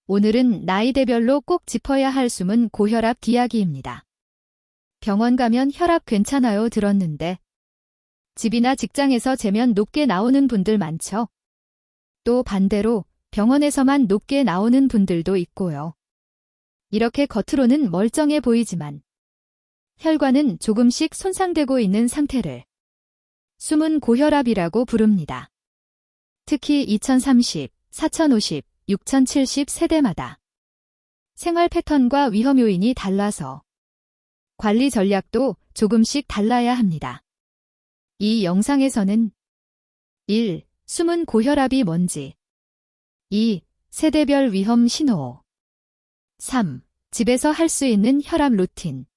오늘은 나이대별로 꼭 짚어야 할 숨은 고혈압 이야기입니다. 병원 가면 혈압 괜찮아요 들었는데 집이나 직장에서 재면 높게 나오는 분들 많죠? 또 반대로 병원에서만 높게 나오는 분들도 있고요. 이렇게 겉으로는 멀쩡해 보이지만 혈관은 조금씩 손상되고 있는 상태를 숨은 고혈압이라고 부릅니다. 특히 2030, 4050, 6070 세대마다 생활 패턴과 위험 요인이 달라서 관리 전략도 조금씩 달라야 합니다. 이 영상에서는 1. 숨은 고혈압이 뭔지 2. 세대별 위험 신호 3. 집에서 할 수 있는 혈압 루틴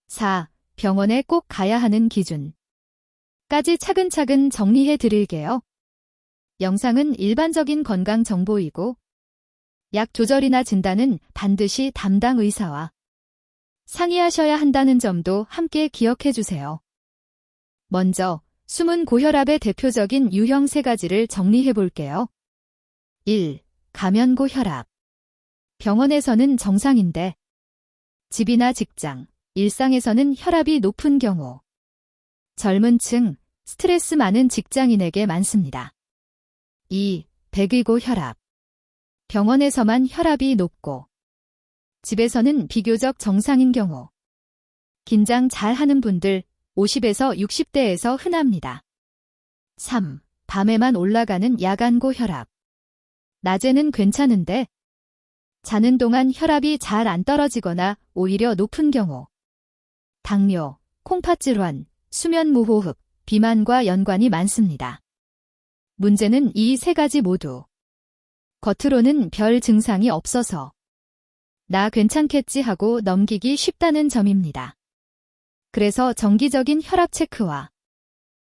4. 병원에 꼭 가야 하는 기준 까지 차근차근 정리해 드릴게요. 영상은 일반적인 건강 정보이고 약 조절이나 진단은 반드시 담당 의사와 상의하셔야 한다는 점도 함께 기억해 주세요. 먼저 숨은 고혈압의 대표적인 유형 3가지를 정리해 볼게요. 1. 가면고혈압. 병원에서는 정상인데 집이나 직장, 일상에서는 혈압이 높은 경우 젊은 층, 스트레스 많은 직장인에게 많습니다. 2. 백의고혈압. 병원에서만 혈압이 높고 집에서는 비교적 정상인 경우 긴장 잘 하는 분들 50에서 60대에서 흔합니다. 3. 밤에만 올라가는 야간고혈압. 낮에는 괜찮은데 자는 동안 혈압이 잘 안 떨어지거나 오히려 높은 경우 당뇨, 콩팥질환, 수면무호흡, 비만과 연관이 많습니다. 문제는 이 3가지 모두 겉으로는 별 증상이 없어서 나 괜찮겠지 하고 넘기기 쉽다는 점입니다. 그래서 정기적인 혈압 체크와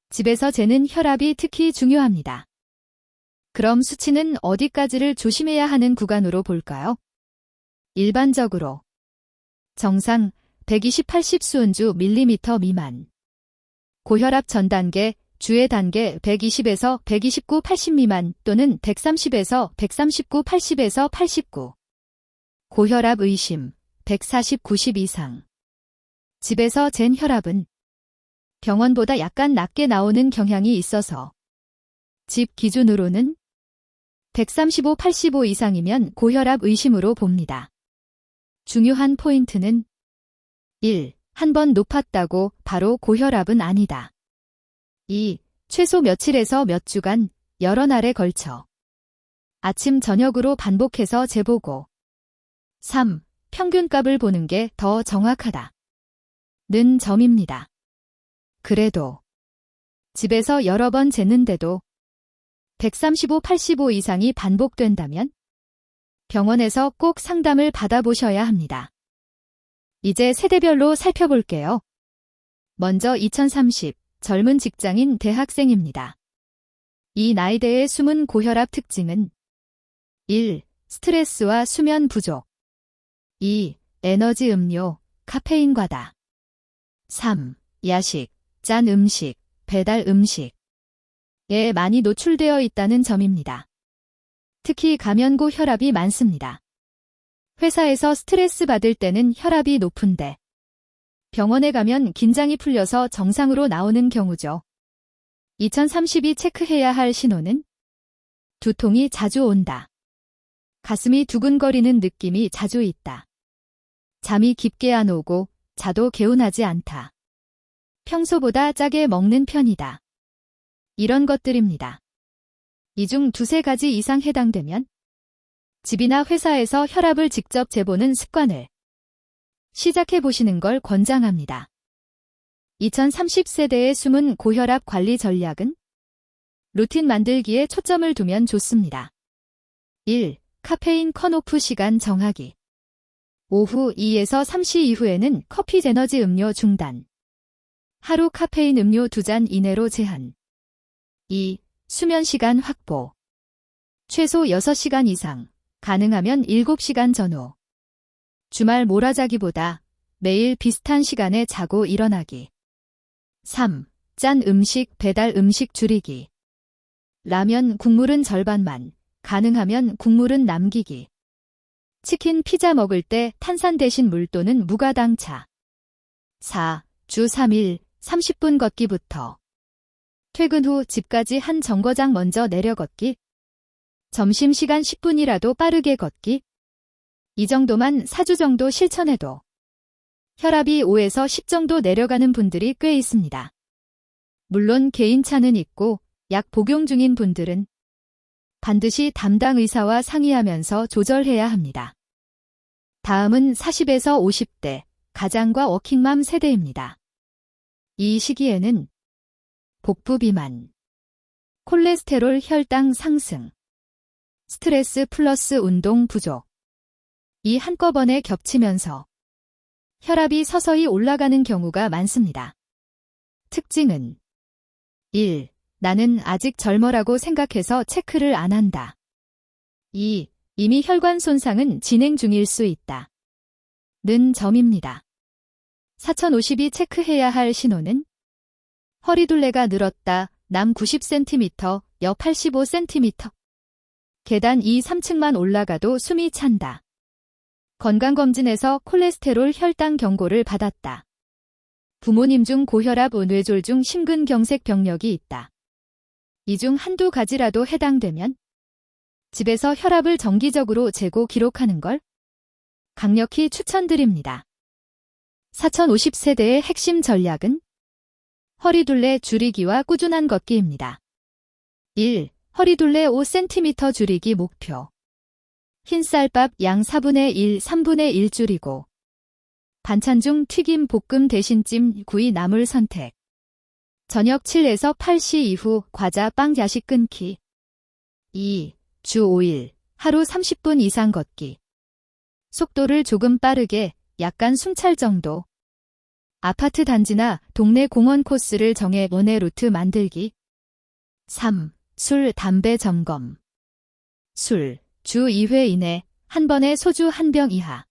집에서 재는 혈압이 특히 중요합니다. 그럼 수치는 어디까지를 조심해야 하는 구간으로 볼까요? 일반적으로 정상 120/80 수은주 밀리미터 미만 고혈압 전 단계 주의 단계 120에서 129/80 미만 또는 130에서 139/80에서 89 고혈압 의심 140/90 이상 집에서 잰 혈압은 병원보다 약간 낮게 나오는 경향이 있어서 집 기준으로는 135/85 이상이면 고혈압 의심으로 봅니다. 중요한 포인트는 1. 한번 높았다고 바로 고혈압은 아니다. 2. 최소 며칠에서 몇 주간 여러 날에 걸쳐 아침 저녁으로 반복해서 재보고 3. 평균값을 보는 게 더 정확하다. 는 점입니다. 그래도 집에서 여러 번 쟀는데도 135/85 이상이 반복된다면 병원에서 꼭 상담을 받아보셔야 합니다. 이제 세대별로 살펴볼게요. 먼저 2030 젊은 직장인 대학생입니다. 이 나이대의 숨은 고혈압 특징은 1. 스트레스와 수면 부족 2. 에너지 음료, 카페인 과다 3. 야식, 짠 음식, 배달 음식에 많이 노출되어 있다는 점입니다. 특히 가면고 혈압이 많습니다. 회사에서 스트레스 받을 때는 혈압이 높은데 병원에 가면 긴장이 풀려서 정상으로 나오는 경우죠. 2030이 체크해야 할 신호는 두통이 자주 온다. 가슴이 두근거리는 느낌이 자주 있다. 잠이 깊게 안 오고 자도 개운하지 않다. 평소보다 짜게 먹는 편이다. 이런 것들입니다. 이 중 2-3가지 이상 해당되면 집이나 회사에서 혈압을 직접 재보는 습관을 시작해 보시는 걸 권장합니다. 2030세대의 숨은 고혈압 관리 전략은 루틴 만들기에 초점을 두면 좋습니다. 1. 카페인 컷오프 시간 정하기. 오후 2에서 3시 이후에는 커피 에너지 음료 중단. 하루 카페인 음료 2잔 이내로 제한. 2. 수면 시간 확보. 최소 6시간 이상, 가능하면 7시간 전후. 주말 몰아자기보다 매일 비슷한 시간에 자고 일어나기. 3. 짠 음식, 배달 음식 줄이기. 라면 국물은 절반만, 가능하면 국물은 남기기. 치킨, 피자 먹을 때 탄산 대신 물 또는 무가당차. 4. 주 3일 30분 걷기부터. 퇴근 후 집까지 한 정거장 먼저 내려 걷기. 점심시간 10분이라도 빠르게 걷기. 이 정도만 4주 정도 실천해도 혈압이 5에서 10 정도 내려가는 분들이 꽤 있습니다. 물론 개인차는 있고 약 복용 중인 분들은 반드시 담당 의사와 상의하면서 조절해야 합니다. 다음은 40에서 50대 가장과 워킹맘 세대입니다. 이 시기에는 복부 비만, 콜레스테롤 혈당 상승, 스트레스 플러스 운동 부족, 이 한꺼번에 겹치면서 혈압이 서서히 올라가는 경우가 많습니다. 특징은 1. 나는 아직 젊어라고 생각해서 체크를 안 한다. 2. 이미 혈관 손상은 진행 중일 수 있다. 는 점입니다. 4050이 체크해야 할 신호는 허리둘레가 늘었다. 남 90cm, 여 85cm. 계단 2, 3층만 올라가도 숨이 찬다. 건강검진에서 콜레스테롤 혈당 경고를 받았다. 부모님 중 고혈압, 뇌졸중, 심근경색 병력이 있다. 이 중 한두 가지라도 해당되면 집에서 혈압을 정기적으로 재고 기록하는 걸 강력히 추천드립니다. 4050세대의 핵심 전략은 허리둘레 줄이기와 꾸준한 걷기입니다. 1. 허리둘레 5cm 줄이기 목표. 흰쌀밥 양 4분의 1, 3분의 1 줄이고 반찬 중 튀김, 볶음 대신 찜, 구이, 나물 선택. 저녁 7에서 8시 이후 과자, 빵, 야식 끊기. 2. 주 5일, 하루 30분 이상 걷기. 속도를 조금 빠르게, 약간 숨찰 정도. 아파트 단지나 동네 공원 코스를 정해 원의 루트 만들기. 3. 술, 담배 점검. 술, 주 2회 이내, 한 번에 소주 1병 이하.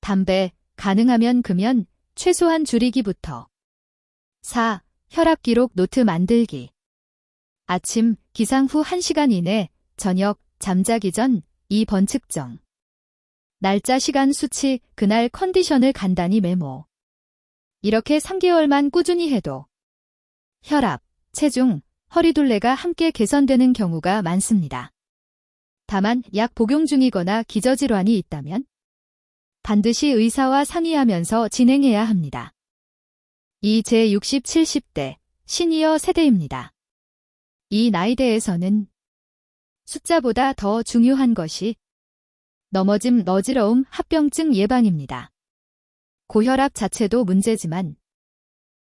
담배, 가능하면 금연, 최소한 줄이기부터. 4. 혈압 기록 노트 만들기. 아침, 기상 후 1시간 이내, 저녁, 잠자기 전, 2번 측정. 날짜, 시간, 수치, 그날 컨디션을 간단히 메모. 이렇게 3개월만 꾸준히 해도 혈압, 체중, 허리둘레가 함께 개선되는 경우가 많습니다. 다만 약 복용 중이거나 기저질환이 있다면 반드시 의사와 상의하면서 진행해야 합니다. 이 제60, 70대 시니어 세대입니다. 이 나이대에서는 숫자보다 더 중요한 것이 넘어짐, 어지러움, 합병증 예방입니다. 고혈압 자체도 문제지만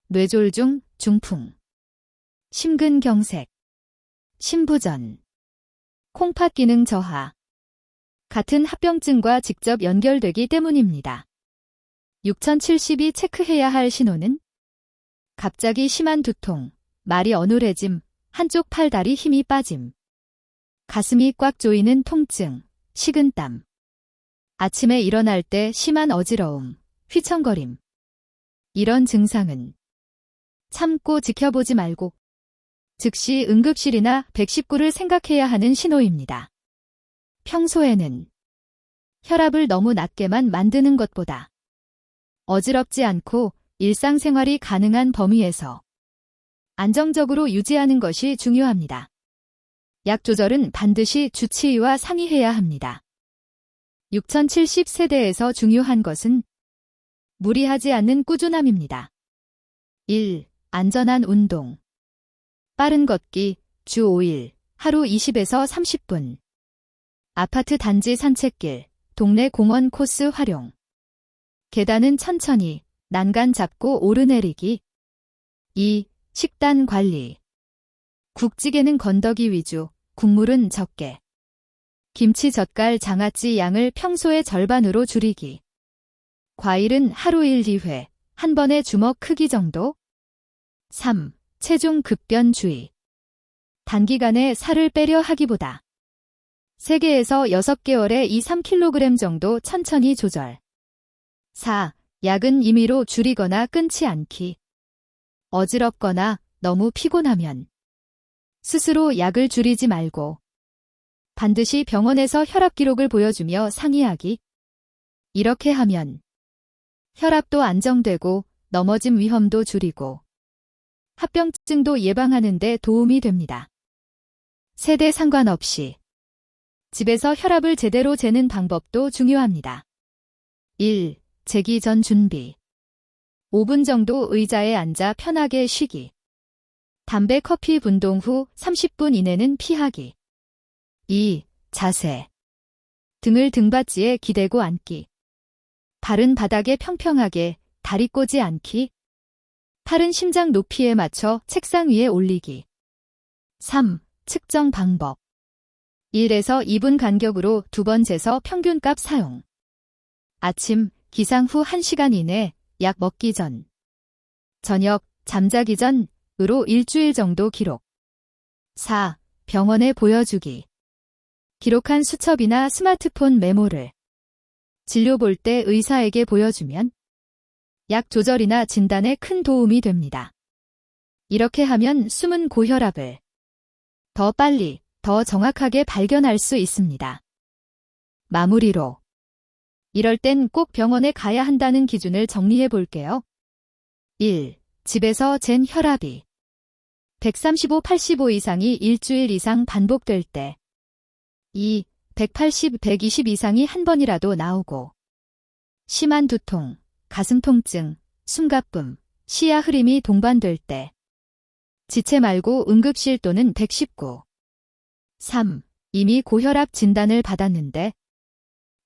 뇌졸중, 중풍, 심근경색, 심부전, 콩팥 기능 저하 같은 합병증과 직접 연결되기 때문입니다. 6070이 체크해야 할 신호는 갑자기 심한 두통, 말이 어눌해짐, 한쪽 팔 다리 힘이 빠짐, 가슴이 꽉 조이는 통증, 식은땀, 아침에 일어날 때 심한 어지러움, 휘청거림. 이런 증상은 참고 지켜보지 말고 즉시 응급실이나 119를 생각해야 하는 신호입니다. 평소에는 혈압을 너무 낮게만 만드는 것보다 어지럽지 않고 일상생활이 가능한 범위에서 안정적으로 유지하는 것이 중요합니다. 약 조절은 반드시 주치의와 상의해야 합니다. 6070 세대에서 중요한 것은 무리하지 않는 꾸준함입니다. 1. 안전한 운동. 빠른 걷기, 주 5일, 하루 20에서 30분. 아파트 단지 산책길, 동네 공원 코스 활용. 계단은 천천히, 난간 잡고 오르내리기. 2. 식단 관리. 국찌개는 건더기 위주, 국물은 적게. 김치, 젓갈, 장아찌 양을 평소의 절반으로 줄이기. 과일은 하루 1, 2회, 한 번에 주먹 크기 정도. 3. 체중 급변주의. 단기간에 살을 빼려 하기보다 3개에서 6개월에 2, 3kg 정도 천천히 조절. 4. 약은 임의로 줄이거나 끊지 않기. 어지럽거나 너무 피곤하면 스스로 약을 줄이지 말고 반드시 병원에서 혈압 기록을 보여주며 상의하기. 이렇게 하면 혈압도 안정되고 넘어짐 위험도 줄이고 합병증도 예방하는 데 도움이 됩니다. 세대 상관없이 집에서 혈압을 제대로 재는 방법도 중요합니다. 1. 재기 전 준비. 5분 정도 의자에 앉아 편하게 쉬기. 담배, 커피, 운동 후 30분 이내는 피하기. 2. 자세. 등을 등받이에 기대고 앉기. 발은 바닥에 평평하게, 다리 꼬지 않기. 팔은 심장 높이에 맞춰 책상 위에 올리기. 3. 측정 방법. 1에서 2분 간격으로 2번 재서 평균값 사용. 아침, 기상 후 1시간 이내, 약 먹기 전. 저녁, 잠자기 전으로 일주일 정도 기록. 4. 병원에 보여주기. 기록한 수첩이나 스마트폰 메모를 진료 볼 때 의사에게 보여주면 약 조절이나 진단에 큰 도움이 됩니다. 이렇게 하면 숨은 고혈압을 더 빨리, 더 정확하게 발견할 수 있습니다. 마무리로 이럴 땐 꼭 병원에 가야 한다는 기준을 정리해 볼게요. 1. 집에서 잰 혈압이 135/85 이상이 일주일 이상 반복될 때. 2. 180/120 이상이 한 번이라도 나오고 심한 두통, 가슴 통증, 숨가쁨, 시야 흐림이 동반될 때. 지체 말고 응급실 또는 119. 3. 이미 고혈압 진단을 받았는데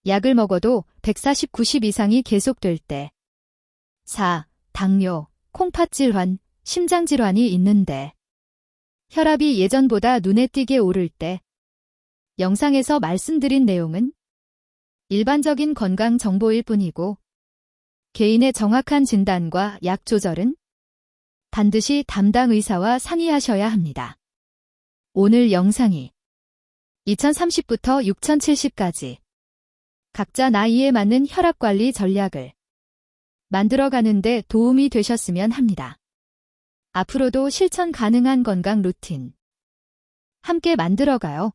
약을 먹어도 140/90 이상이 계속될 때. 4. 당뇨, 콩팥 질환, 심장 질환이 있는데 혈압이 예전보다 눈에 띄게 오를 때. 영상에서 말씀드린 내용은 일반적인 건강 정보일 뿐이고 개인의 정확한 진단과 약 조절은 반드시 담당 의사와 상의하셔야 합니다. 오늘 영상이 2030부터 6070까지 각자 나이에 맞는 혈압관리 전략을 만들어가는 데 도움이 되셨으면 합니다. 앞으로도 실천 가능한 건강 루틴 함께 만들어가요.